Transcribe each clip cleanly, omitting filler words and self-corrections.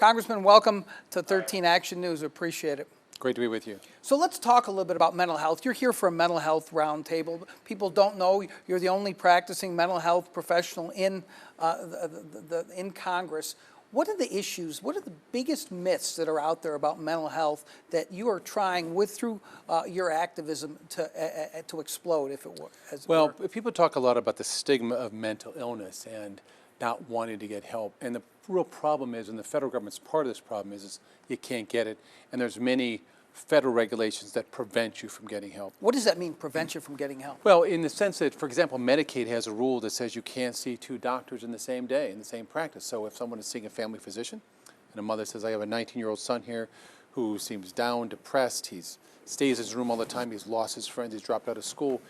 Congressman, welcome to 13 Action News. Appreciate it. Great to be with you. So let's talk a little bit about mental health. You're here for a mental health roundtable. People don't know you're the only practicing mental health professional in Congress. What are the issues? What are the biggest myths that are out there about mental health that you are trying through your activism to explode, if it were? Well, people talk a lot about the stigma of mental illness and not wanting to get help. And the real problem is, and the federal government's part of this problem is you can't get it. And there's many federal regulations that prevent you from getting help. What does that mean, prevent you from getting help? Well, in the sense that, for example, Medicaid has a rule that says you can't see two doctors in the same day, in the same practice. So if someone is seeing a family physician, and a mother says, I have a 19-year-old son here who seems down, depressed, he stays in his room all the time, he's lost his friends, he's dropped out of school,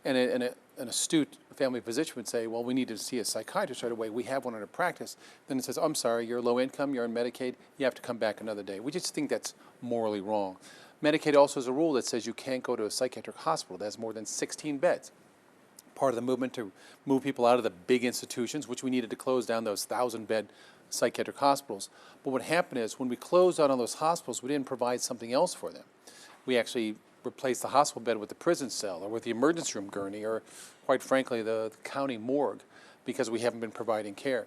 and an astute family physician would say, well, we need to see a psychiatrist right away. We have one in our practice. Then it says, I'm sorry, you're low income, you're on Medicaid, you have to come back another day. We just think that's morally wrong. Medicaid also has a rule that says you can't go to a psychiatric hospital that has more than 16 beds. Part of the movement to move people out of the big institutions, which we needed to close down those 1,000-bed psychiatric hospitals. But what happened is when we closed down on those hospitals, we didn't provide something else for them. We actually replace the hospital bed with the prison cell or with the emergency room gurney or, quite frankly, the county morgue because we haven't been providing care.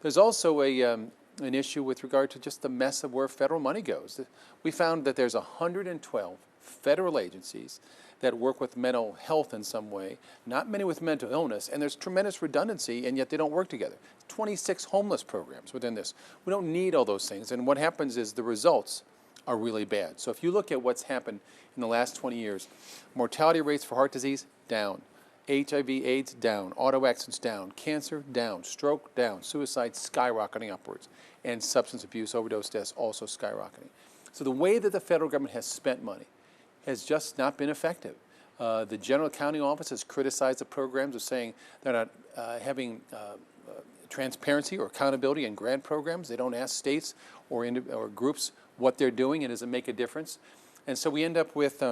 There's also an issue with regard to just the mess of where federal money goes. We found that there's 112 federal agencies that work with mental health in some way, not many with mental illness, and there's tremendous redundancy, and yet they don't work together. 26 homeless programs within this. We don't need all those things, and what happens is the results are really bad. So if you look at what's happened in the last 20 years, mortality rates for heart disease, down. HIV, AIDS, down. Auto accidents, down. Cancer, down. Stroke, down. Suicide, skyrocketing upwards. And substance abuse, overdose deaths, also skyrocketing. So the way that the federal government has spent money has just not been effective. The General Accounting Office has criticized the programs of saying they're not having transparency or accountability in grant programs. They don't ask states or groups what they're doing, and does it make a difference? And so we end up with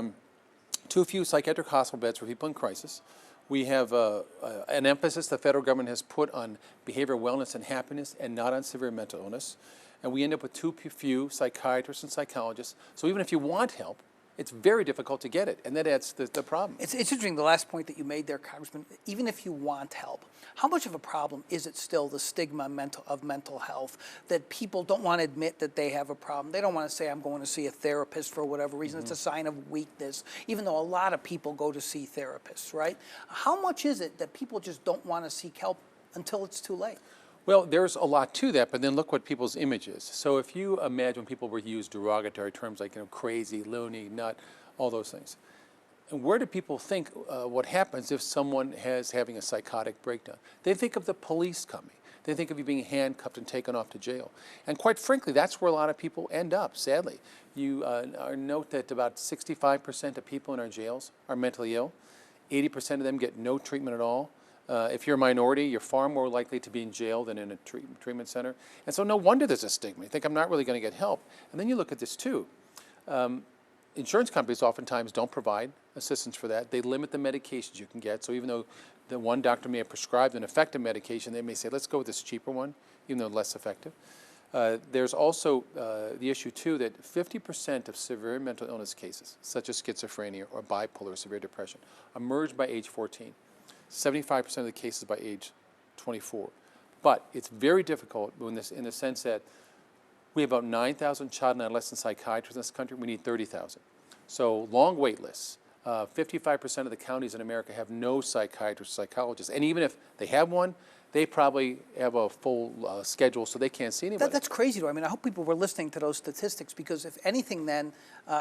too few psychiatric hospital beds for people in crisis. We have an emphasis the federal government has put on behavioral wellness and happiness and not on severe mental illness. And we end up with too few psychiatrists and psychologists. So even if you want help, it's very difficult to get it, and that adds the problem. It's interesting, the last point that you made there, Congressman, even if you want help, how much of a problem is it still, the stigma of mental health, that people don't want to admit that they have a problem? They don't want to say, I'm going to see a therapist for whatever reason. Mm-hmm. It's a sign of weakness, even though a lot of people go to see therapists, right? How much is it that people just don't want to seek help until it's too late? Well, there's a lot to that, but then look what people's image is. So if you imagine people were use derogatory terms like crazy, loony, nut, all those things. And where do people think what happens if someone is having a psychotic breakdown? They think of the police coming. They think of you being handcuffed and taken off to jail. And quite frankly, that's where a lot of people end up, sadly. You note that about 65% of people in our jails are mentally ill. 80% of them get no treatment at all. If you're a minority, you're far more likely to be in jail than in a treatment center. And so no wonder there's a stigma. You think, I'm not really going to get help. And then you look at this too. Insurance companies oftentimes don't provide assistance for that. They limit the medications you can get. So even though the one doctor may have prescribed an effective medication, they may say, let's go with this cheaper one, even though less effective. There's also the issue too that 50% of severe mental illness cases, such as schizophrenia or bipolar or severe depression, emerge by age 14. 75% of the cases by age 24. But it's very difficult in the sense that we have about 9,000 child and adolescent psychiatrists in this country. We need 30,000. So long wait lists. 55% of the counties in America have no psychiatrist, psychologist. And even if they have one, they probably have a full schedule, so they can't see anybody. That's crazy, though. I mean, I hope people were listening to those statistics, because if anything then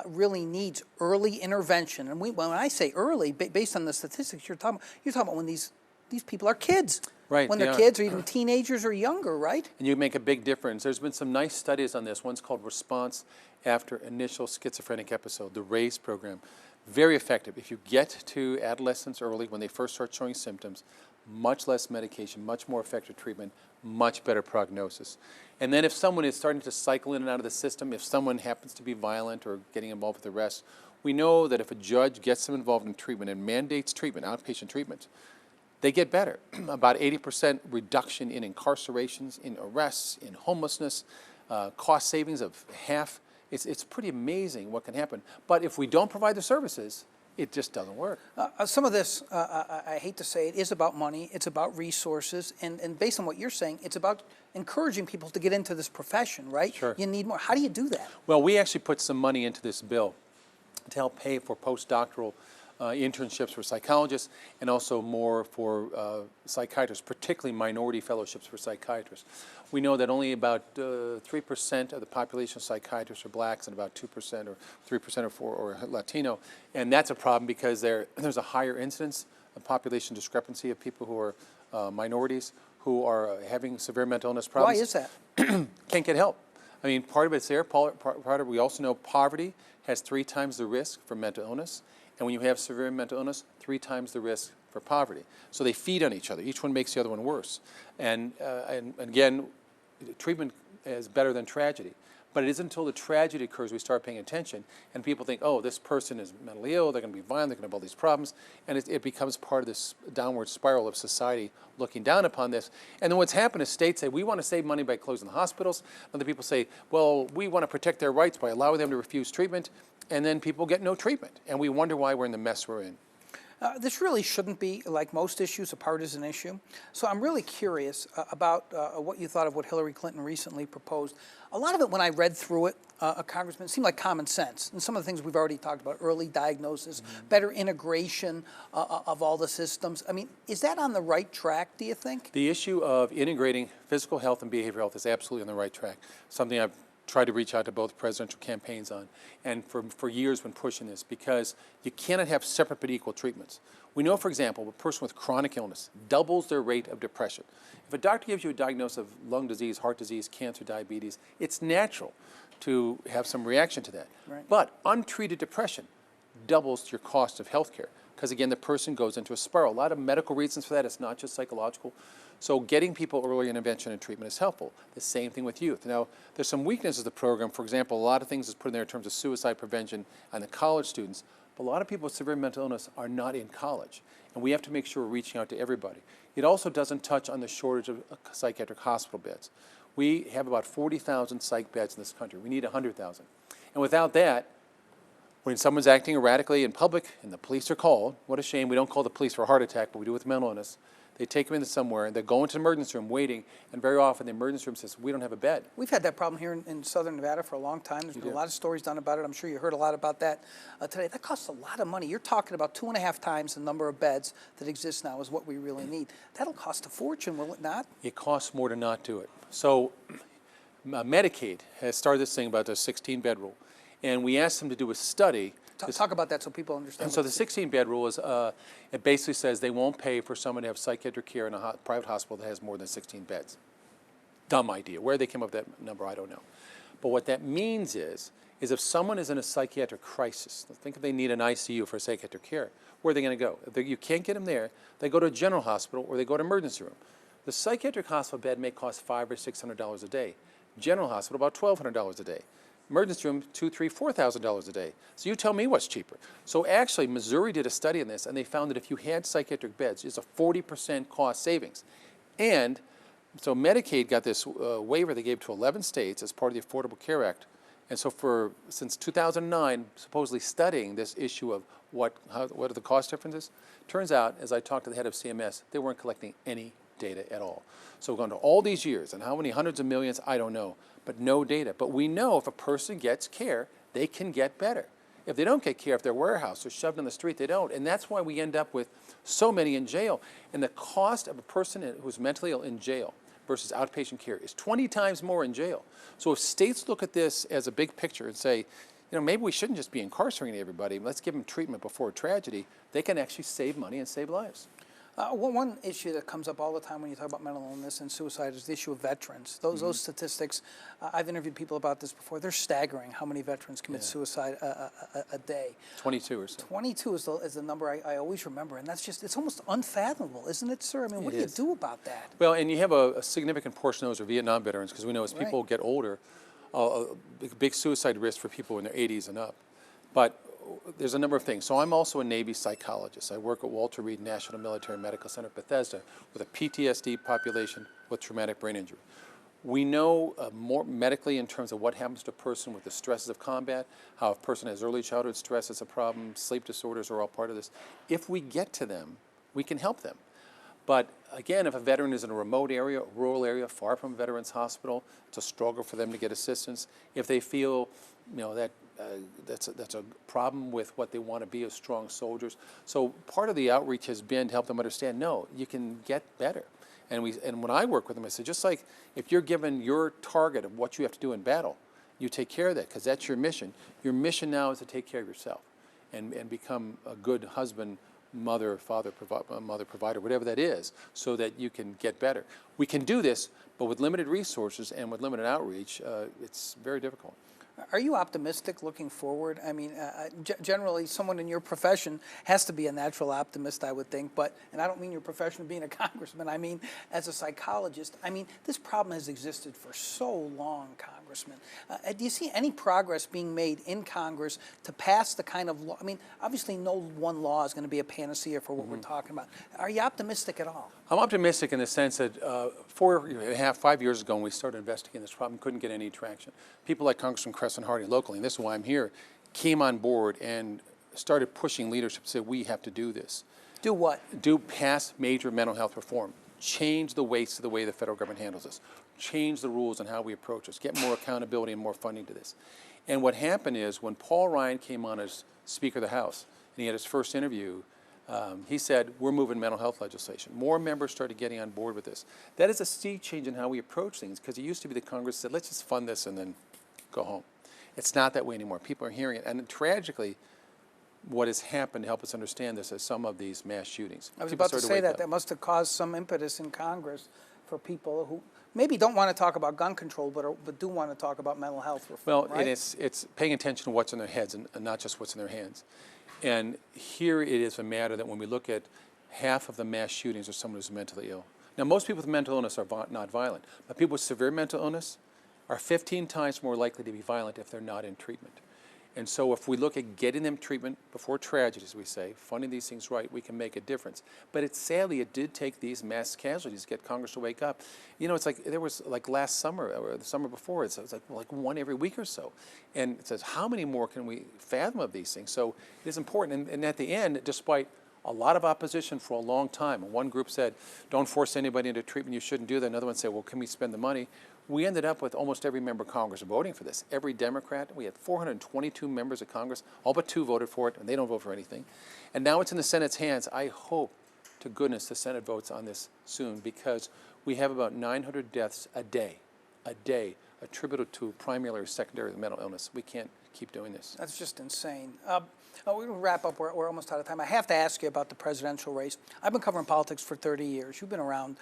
really needs early intervention. And when I say early, based on the statistics you're talking about when these people are kids. Right. When they're kids or even teenagers or younger, right? And you make a big difference. There's been some nice studies on this. One's called Response After Initial Schizophrenic Episode, the RAISE program. Very effective. If you get to adolescents early, when they first start showing symptoms, much less medication, much more effective treatment, much better prognosis. And then if someone is starting to cycle in and out of the system, if someone happens to be violent or getting involved with arrests, we know that if a judge gets them involved in treatment and mandates treatment, outpatient treatment, they get better. About 80% reduction in incarcerations, in arrests, in homelessness. cost savings of half. It's pretty amazing what can happen. But if we don't provide the services, it just doesn't work. Some of this, I hate to say it, is about money, it's about resources, and based on what you're saying, it's about encouraging people to get into this profession, right? Sure. You need more. How do you do that? Well, we actually put some money into this bill to help pay for postdoctoral internships for psychologists and also more for psychiatrists, particularly minority fellowships for psychiatrists. We know that only about 3% of the population of psychiatrists are blacks and about 2% or 3% or Latino. And that's a problem because there's a higher incidence of population discrepancy of people who are minorities who are having severe mental illness problems. Why is that? Can't get help. I mean, part of it's there. Part of we also know poverty has 3 times the risk for mental illness. And when you have severe mental illness, 3 times the risk for poverty. So they feed on each other. Each one makes the other one worse. And again, treatment is better than tragedy. But it isn't until the tragedy occurs we start paying attention, and people think, oh, this person is mentally ill, they're going to be violent, they're going to have all these problems, and it becomes part of this downward spiral of society looking down upon this. And then what's happened is states say, we want to save money by closing the hospitals. Other people say, well, we want to protect their rights by allowing them to refuse treatment, and then people get no treatment. And we wonder why we're in the mess we're in. This really shouldn't be, like most issues, a partisan issue. So I'm really curious about what you thought of what Hillary Clinton recently proposed. A lot of it, when I read through it, Congressman, it seemed like common sense. And some of the things we've already talked about, early diagnosis, better integration of all the systems. I mean, is that on the right track, do you think? The issue of integrating physical health and behavioral health is absolutely on the right track. Something I've tried to reach out to both presidential campaigns on, and for years been pushing this, because you cannot have separate but equal treatments. We know, for example, a person with chronic illness doubles their rate of depression. If a doctor gives you a diagnosis of lung disease, heart disease, cancer, diabetes, it's natural to have some reaction to that. Right. But untreated depression doubles your cost of health care, because again, the person goes into a spiral. A lot of medical reasons for that. It's not just psychological. So getting people early intervention and treatment is helpful. The same thing with youth. Now, there's some weaknesses of the program. For example, a lot of things is put in there in terms of suicide prevention and the college students. But a lot of people with severe mental illness are not in college. And we have to make sure we're reaching out to everybody. It also doesn't touch on the shortage of psychiatric hospital beds. We have about 40,000 psych beds in this country. We need 100,000. And without that, when someone's acting erratically in public and the police are called, what a shame we don't call the police for a heart attack, but we do with mental illness. They take them into somewhere, and they go into the emergency room waiting, and very often the emergency room says, we don't have a bed. We've had that problem here in southern Nevada for a long time. There's been a lot of stories done about it. I'm sure you heard a lot about that today. That costs a lot of money. You're talking about 2.5 times the number of beds that exist now is what we really need. That'll cost a fortune, will it not? It costs more to not do it. So Medicaid has started this thing about the 16-bed rule, and we asked them to do a study. Talk about that so people understand. And so the 16-bed rule is, it basically says they won't pay for someone to have psychiatric care in a private hospital that has more than 16 beds. Dumb idea. Where they came up with that number, I don't know. But what that means is if someone is in a psychiatric crisis, think if they need an ICU for psychiatric care, where are they going to go? If you can't get them there, they go to a general hospital or they go to emergency room. The psychiatric hospital bed may cost $500 or $600 a day. General hospital, about $1,200 a day. Emergency room, $2,000, $3,000, $4,000 a day. So you tell me what's cheaper. So actually, Missouri did a study on this, and they found that if you had psychiatric beds, it's a 40% cost savings. And so Medicaid got this waiver they gave to 11 states as part of the Affordable Care Act. And so since 2009, supposedly studying this issue of what are the cost differences, turns out, as I talked to the head of CMS, they weren't collecting any data at all. So we've gone to all these years, and how many hundreds of millions, I don't know, but no data. But we know if a person gets care, they can get better. If they don't get care, if they're warehoused or shoved on the street, they don't. And that's why we end up with so many in jail. And the cost of a person who's mentally ill in jail versus outpatient care is 20 times more in jail. So if states look at this as a big picture and say, maybe we shouldn't just be incarcerating everybody, let's give them treatment before a tragedy, they can actually save money and save lives. One issue that comes up all the time when you talk about mental illness and suicide is the issue of veterans. Those statistics, I've interviewed people about this before. They're staggering how many veterans commit suicide a day. 22 or so. 22 is the number I always remember, and it's almost unfathomable, isn't it, sir? I mean, what do you do about that? Well, and you have a significant portion of those are Vietnam veterans, because we know as people get older, a big suicide risk for people in their 80s and up. But there's a number of things. So I'm also a Navy psychologist. I work at Walter Reed National Military Medical Center, Bethesda, with a PTSD population with traumatic brain injury. We know more medically in terms of what happens to a person with the stresses of combat, how a person has early childhood stress is a problem, sleep disorders are all part of this. If we get to them, we can help them. But again, if a veteran is in a remote area, a rural area, far from a veterans hospital, it's a struggle for them to get assistance. If they feel, that that's a problem with what they want to be as strong soldiers. So part of the outreach has been to help them understand, no, you can get better. And when I work with them, I say, just like if you're given your target of what you have to do in battle, you take care of that because that's your mission. Your mission now is to take care of yourself and become a good husband, mother, father, mother, provider, whatever that is, so that you can get better. We can do this, but with limited resources and with limited outreach, it's very difficult. Are you optimistic looking forward? I mean, generally, someone in your profession has to be a natural optimist, I would think. And I don't mean your profession of being a congressman. I mean, as a psychologist, I mean, this problem has existed for so long, Congressman. Do you see any progress being made in Congress to pass the kind of law? I mean, obviously, no one law is going to be a panacea for what we're talking about. Are you optimistic at all? I'm optimistic in the sense that 5 years ago when we started investigating this problem, couldn't get any traction. People like Congressman Crescent Hardy locally, and this is why I'm here, came on board and started pushing leadership to say, we have to do this. Do what? Pass major mental health reform. Change the way the federal government handles this. Change the rules on how we approach this. Get more accountability and more funding to this. And what happened is when Paul Ryan came on as Speaker of the House, and he had his first interview, he said, we're moving mental health legislation. More members started getting on board with this. That is a sea change in how we approach things, because it used to be the Congress said, let's just fund this and then go home. It's not that way anymore. People are hearing it. And tragically, what has happened to help us understand this is some of these mass shootings. I was about to say that must have caused some impetus in Congress for people who maybe don't want to talk about gun control, but do want to talk about mental health reform. Well, right? it's paying attention to what's in their heads and not just what's in their hands. And here it is a matter that when we look at half of the mass shootings are someone who's mentally ill. Now, most people with mental illness are not violent, but people with severe mental illness are 15 times more likely to be violent if they're not in treatment. And so if we look at getting them treatment before tragedy, as we say, funding these things right, we can make a difference. But sadly, it did take these mass casualties to get Congress to wake up. It's like there was like last summer or the summer before, it was like one every week or so. And it says, how many more can we fathom of these things? So it is important. And at the end, despite a lot of opposition for a long time, and one group said, don't force anybody into treatment, you shouldn't do that. Another one said, well, can we spend the money? We ended up with almost every member of Congress voting for this. Every Democrat, we had 422 members of Congress, all but 2 voted for it, and they don't vote for anything. And now it's in the Senate's hands. I hope to goodness the Senate votes on this soon, because we have about 900 deaths a day, attributed to primary or secondary mental illness. We can't keep doing this. That's just insane. We're going to wrap up. We're almost out of time. I have to ask you about the presidential race. I've been covering politics for 30 years. You've been around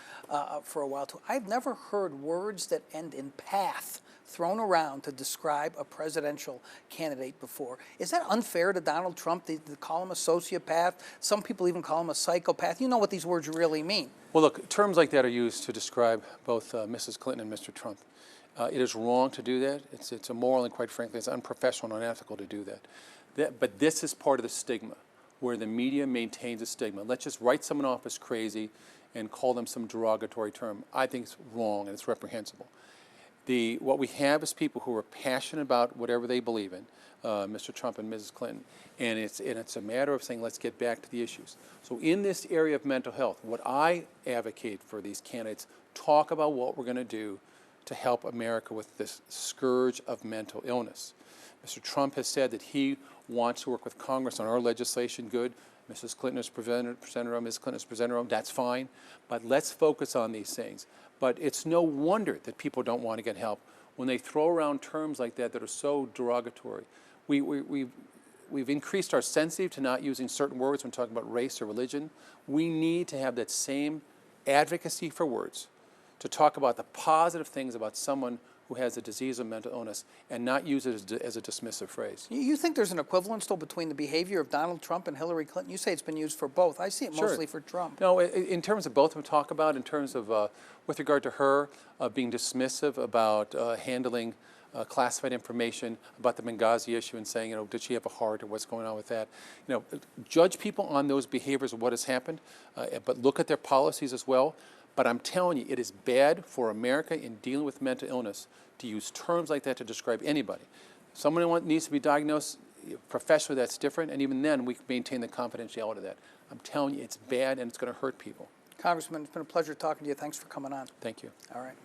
for a while, too. I've never heard words that end in path thrown around to describe a presidential candidate before. Is that unfair to Donald Trump? They call him a sociopath. Some people even call him a psychopath. You know what these words really mean. Well, look, terms like that are used to describe both Mrs. Clinton and Mr. Trump. It is wrong to do that. It's immoral, and quite frankly, it's unprofessional and unethical to do that. But this is part of the stigma, where the media maintains a stigma. Let's just write someone off as crazy and call them some derogatory term. I think it's wrong and it's reprehensible. What we have is people who are passionate about whatever they believe in, Mr. Trump and Mrs. Clinton, and it's a matter of saying, let's get back to the issues. So in this area of mental health, what I advocate for these candidates, talk about what we're going to do to help America with this scourge of mental illness. Mr. Trump has said that he wants to work with Congress on our legislation. Good. Mrs. Clinton is presented on, Ms. Clinton is presented on, that's fine. But let's focus on these things. But it's no wonder that people don't want to get help when they throw around terms like that are so derogatory. We've increased our sensitivity to not using certain words when talking about race or religion. We need to have that same advocacy for words to talk about the positive things about someone who has a disease of mental illness and not use it as a dismissive phrase. You think there's an equivalence, though, between the behavior of Donald Trump and Hillary Clinton? You say it's been used for both. I see it mostly for Trump. No, in terms of both of them talk about, in terms of, with regard to her being dismissive about handling classified information about the Benghazi issue and saying, did she have a heart or what's going on with that? Judge people on those behaviors of what has happened, but look at their policies as well. But I'm telling you, it is bad for America in dealing with mental illness to use terms like that to describe anybody. Someone who needs to be diagnosed professionally, that's different, and even then we maintain the confidentiality of that. I'm telling you, it's bad and it's going to hurt people. Congressman, it's been a pleasure talking to you. Thanks for coming on. Thank you. All right.